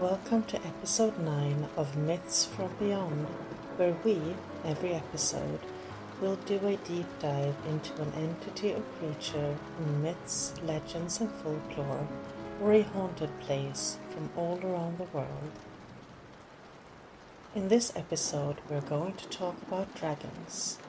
Welcome to episode 9 of Myths from Beyond, where we, every episode, will do a deep dive into an entity or creature in myths, legends, and folklore, or a haunted place from all around the world. In this episode, we're going to talk about dragons.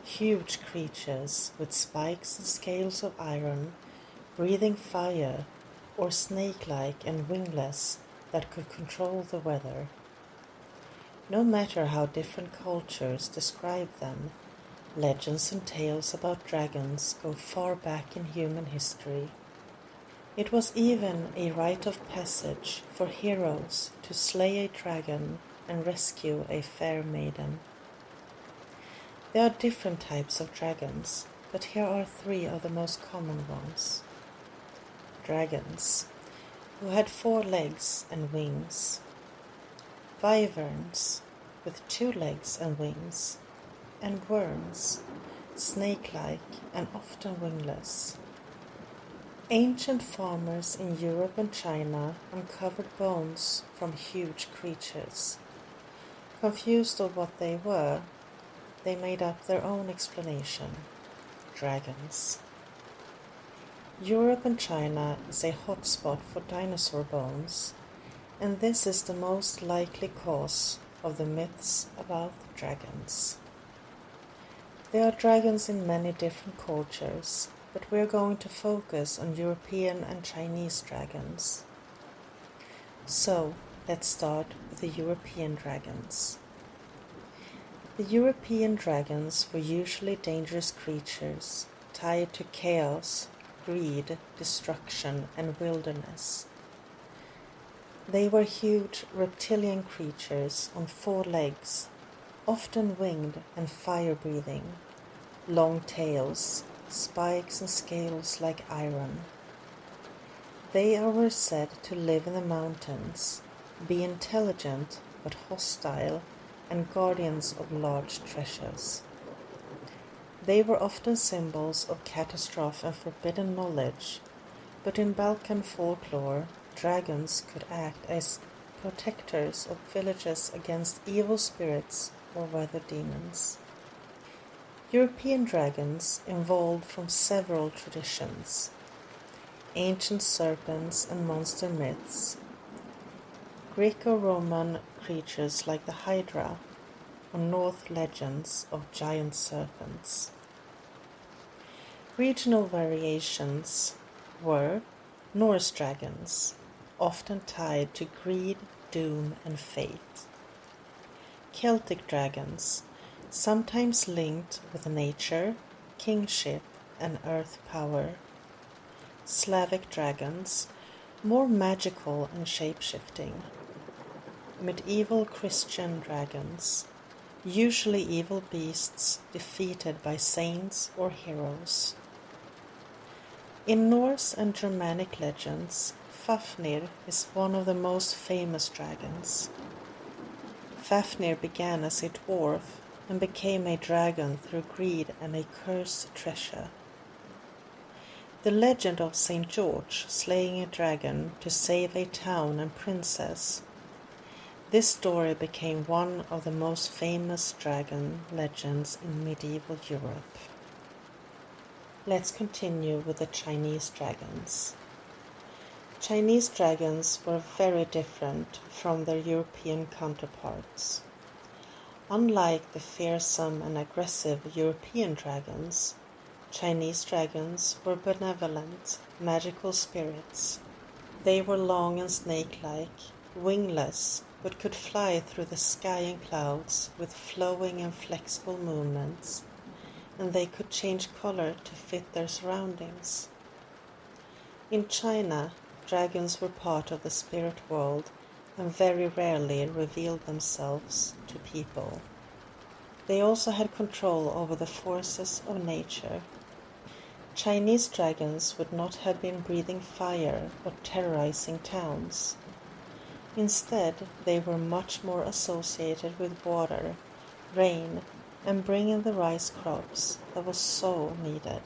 Huge creatures with spikes and scales of iron, breathing fire, or snake-like and wingless that could control the weather. No matter how different cultures describe them, legends and tales about dragons go far back in human history. It was even a rite of passage for heroes to slay a dragon and rescue a fair maiden. There are different types of dragons, but here are 3 of the most common ones. Dragons, who had 4 legs and wings. Wyverns, with 2 legs and wings. And worms, snake-like and often wingless. Ancient farmers in Europe and China uncovered bones from huge creatures. Confused of what they were, they made up their own explanation: dragons. Europe and China is a hotspot for dinosaur bones, and this is the most likely cause of the myths about dragons. There are dragons in many different cultures, but we are going to focus on European and Chinese dragons. So, let's start with the European dragons. The European dragons were usually dangerous creatures, tied to chaos, greed, destruction, and wilderness. They were huge reptilian creatures on 4 legs, often winged and fire-breathing, long tails, spikes and scales like iron. They were said to live in the mountains, be intelligent but hostile, and guardians of large treasures. They were often symbols of catastrophe and forbidden knowledge, but in Balkan folklore, dragons could act as protectors of villages against evil spirits or weather demons. European dragons evolved from several traditions: ancient serpents and monster myths, Greco-Roman creatures like the Hydra, or Norse legends of giant serpents. Regional variations were Norse dragons, often tied to greed, doom, and fate. Celtic dragons, sometimes linked with nature, kingship, and earth power. Slavic dragons, more magical and shape-shifting. Medieval Christian dragons, usually evil beasts defeated by saints or heroes. In Norse and Germanic legends, Fafnir is one of the most famous dragons. Fafnir began as a dwarf and became a dragon through greed and a cursed treasure. The legend of St. George slaying a dragon to save a town and princess. This story became one of the most famous dragon legends in medieval Europe. Let's continue with the Chinese dragons. Chinese dragons were very different from their European counterparts. Unlike the fearsome and aggressive European dragons, Chinese dragons were benevolent, magical spirits. They were long and snake-like, wingless, but could fly through the sky and clouds with flowing and flexible movements, and they could change color to fit their surroundings. In China, dragons were part of the spirit world and very rarely revealed themselves to people. They also had control over the forces of nature. Chinese dragons would not have been breathing fire or terrorizing towns. Instead, they were much more associated with water, rain, and bringing the rice crops that was so needed.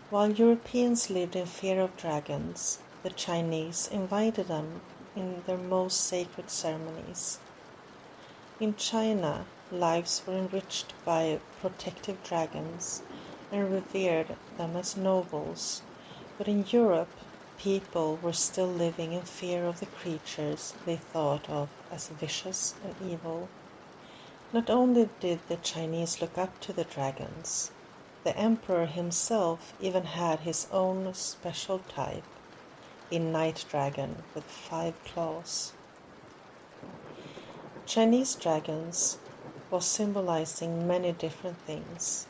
While Europeans lived in fear of dragons, the Chinese invited them in their most sacred ceremonies. In China, lives were enriched by protective dragons and revered them as nobles, but in Europe, people were still living in fear of the creatures they thought of as vicious and evil. Not only did the Chinese look up to the dragons, the emperor himself even had his own special type, a night dragon with 5 claws. Chinese dragons was symbolizing many different things: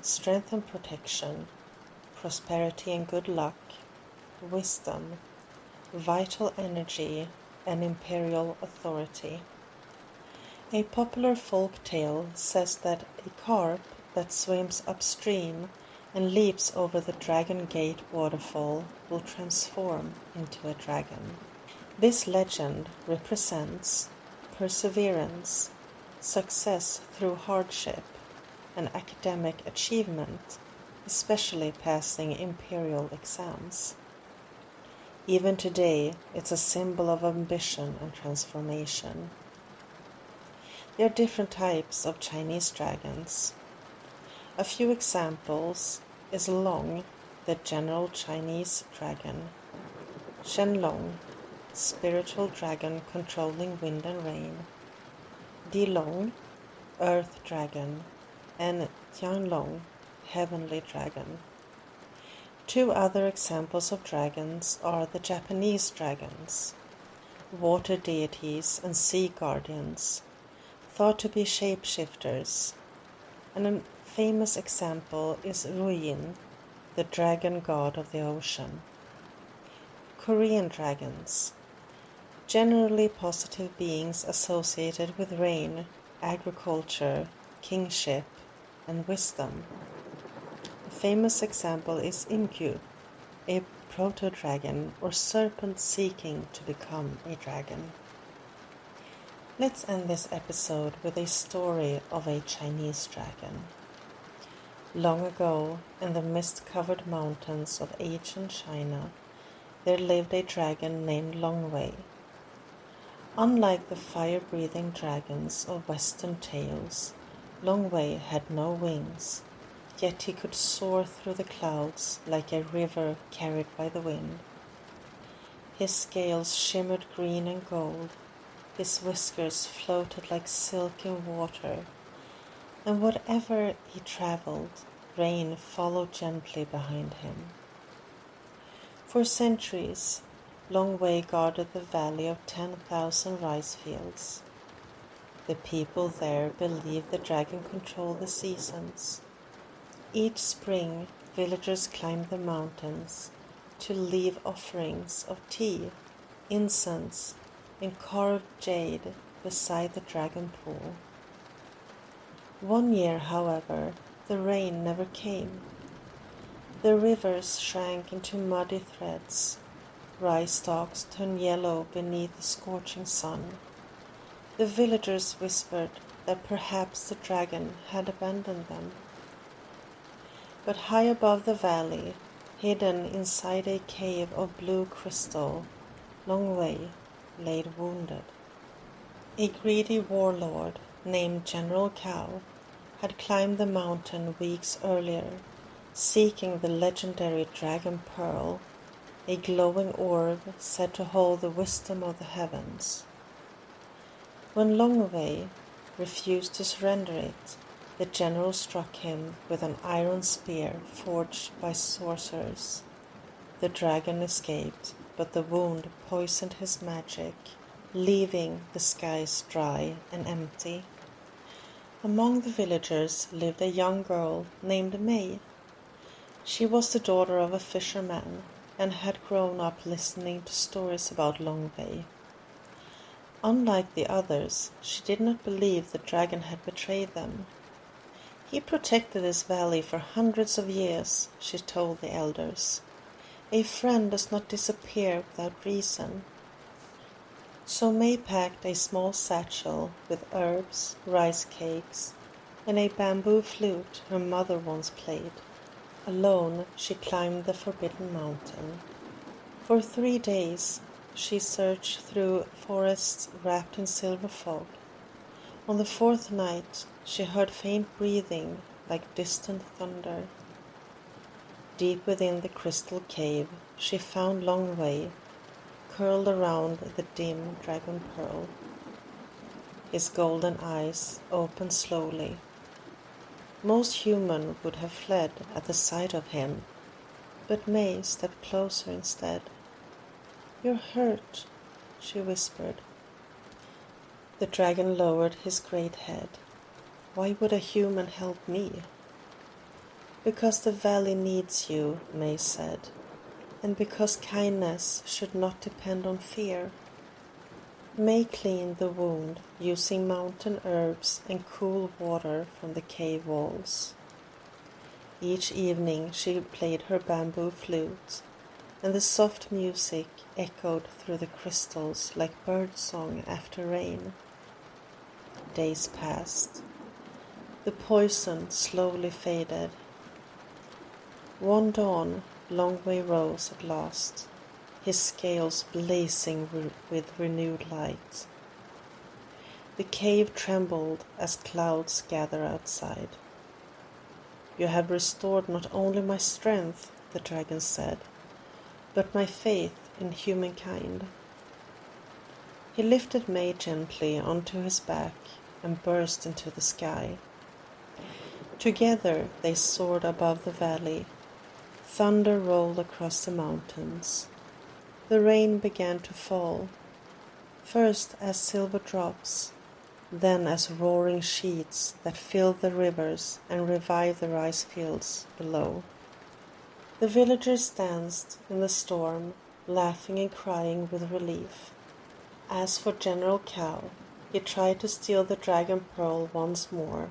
strength and protection, prosperity and good luck, wisdom, vital energy, and imperial authority. A popular folk tale says that a carp that swims upstream and leaps over the Dragon Gate waterfall will transform into a dragon. This legend represents perseverance, success through hardship, and academic achievement, especially passing imperial exams. Even today, it's a symbol of ambition and transformation. There are different types of Chinese dragons. A few examples is Long, the general Chinese dragon; Shenlong, spiritual dragon controlling wind and rain; Dilong, earth dragon; and Tianlong, heavenly dragon. 2 other examples of dragons are the Japanese dragons, water deities and sea guardians, thought to be shapeshifters, and a famous example is Ruyin, the dragon god of the ocean. Korean dragons, generally positive beings associated with rain, agriculture, kingship, and wisdom. A famous example is Imkyu, a proto-dragon or serpent seeking to become a dragon. Let's end this episode with a story of a Chinese dragon. Long ago, in the mist-covered mountains of ancient China, there lived a dragon named Longwei. Unlike the fire-breathing dragons of Western tales, Longwei had no wings, yet he could soar through the clouds like a river carried by the wind. His scales shimmered green and gold, his whiskers floated like silk in water, and wherever he traveled, rain followed gently behind him. For centuries, Longwei guarded the valley of 10,000 rice fields. The people there believed the dragon controlled the seasons. Each spring, villagers climbed the mountains to leave offerings of tea, incense, and carved jade beside the dragon pool. One year, however, the rain never came. The rivers shrank into muddy threads. Rice stalks turned yellow beneath the scorching sun. The villagers whispered that perhaps the dragon had abandoned them. But high above the valley, hidden inside a cave of blue crystal, Longwei lay wounded. A greedy warlord named General Cao had climbed the mountain weeks earlier, seeking the legendary dragon pearl, a glowing orb said to hold the wisdom of the heavens. When Longwei refused to surrender it, the general struck him with an iron spear forged by sorcerers. The dragon escaped, but the wound poisoned his magic, leaving the skies dry and empty. Among the villagers lived a young girl named Mei. She was the daughter of a fisherman and had grown up listening to stories about Longwei. Unlike the others, she did not believe the dragon had betrayed them. He protected this valley for hundreds of years, she told the elders. A friend does not disappear without reason. So May packed a small satchel with herbs, rice cakes, and a bamboo flute her mother once played. Alone, she climbed the forbidden mountain. For 3 days, she searched through forests wrapped in silver fog. On the fourth night, she heard faint breathing like distant thunder. Deep within the crystal cave, she found Longway, curled around the dim dragon pearl. His golden eyes opened slowly. Most human would have fled at the sight of him, but May stepped closer instead. "You're hurt," she whispered. The dragon lowered his great head. "Why would a human help me?" "Because the valley needs you," May said, "and because kindness should not depend on fear." May cleaned the wound using mountain herbs and cool water from the cave walls. Each evening she played her bamboo flute, and the soft music echoed through the crystals like birdsong after rain. Days passed. The poison slowly faded. One dawn, Longway rose at last, his scales blazing with renewed light. The cave trembled as clouds gathered outside. "You have restored not only my strength," the dragon said, "but my faith in humankind." He lifted May gently onto his back and burst into the sky. Together they soared above the valley. Thunder rolled across the mountains. The rain began to fall, first as silver drops, then as roaring sheets that filled the rivers and revived the rice fields below. The villagers danced in the storm, laughing and crying with relief. As for General Cow, he tried to steal the dragon pearl once more,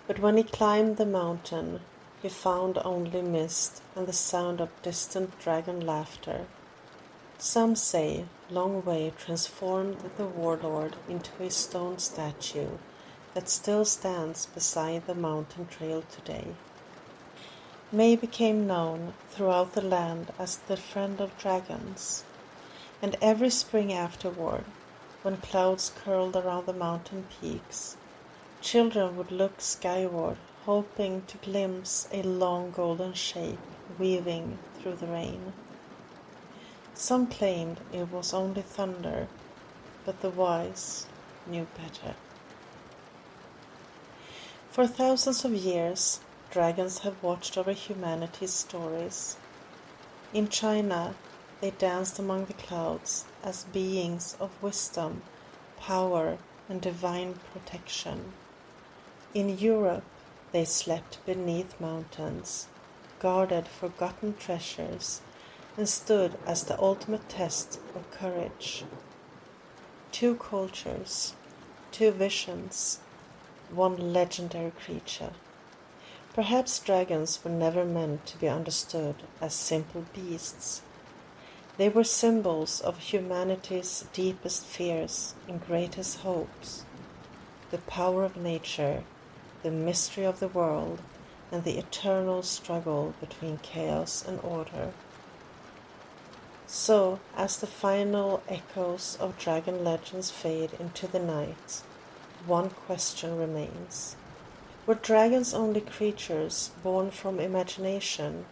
but when he climbed the mountain, he found only mist and the sound of distant dragon laughter. Some say Longway transformed the warlord into a stone statue that still stands beside the mountain trail today. May became known throughout the land as the friend of dragons, and every spring afterward, when clouds curled around the mountain peaks, children would look skyward, hoping to glimpse a long golden shape weaving through the rain. Some claimed it was only thunder, but the wise knew better. For thousands of years, dragons have watched over humanity's stories. In China, they danced among the clouds as beings of wisdom, power, and divine protection. In Europe, they slept beneath mountains, guarded forgotten treasures, and stood as the ultimate test of courage. Two cultures, two visions, one legendary creature. Perhaps dragons were never meant to be understood as simple beasts. They were symbols of humanity's deepest fears and greatest hopes. The power of nature, the mystery of the world, and the eternal struggle between chaos and order. So, as the final echoes of dragon legends fade into the night, one question remains. Were dragons only creatures born from imagination,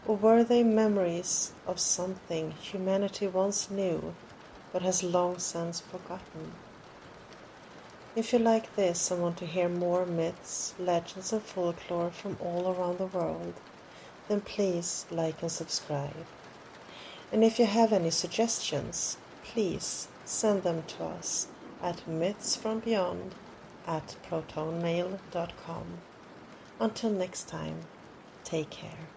or were they memories of something humanity once knew but has long since forgotten? If you like this and want to hear more myths, legends, and folklore from all around the world, then please like and subscribe. And if you have any suggestions, please send them to us at mythsfrombeyond@protonmail.com. Until next time, take care.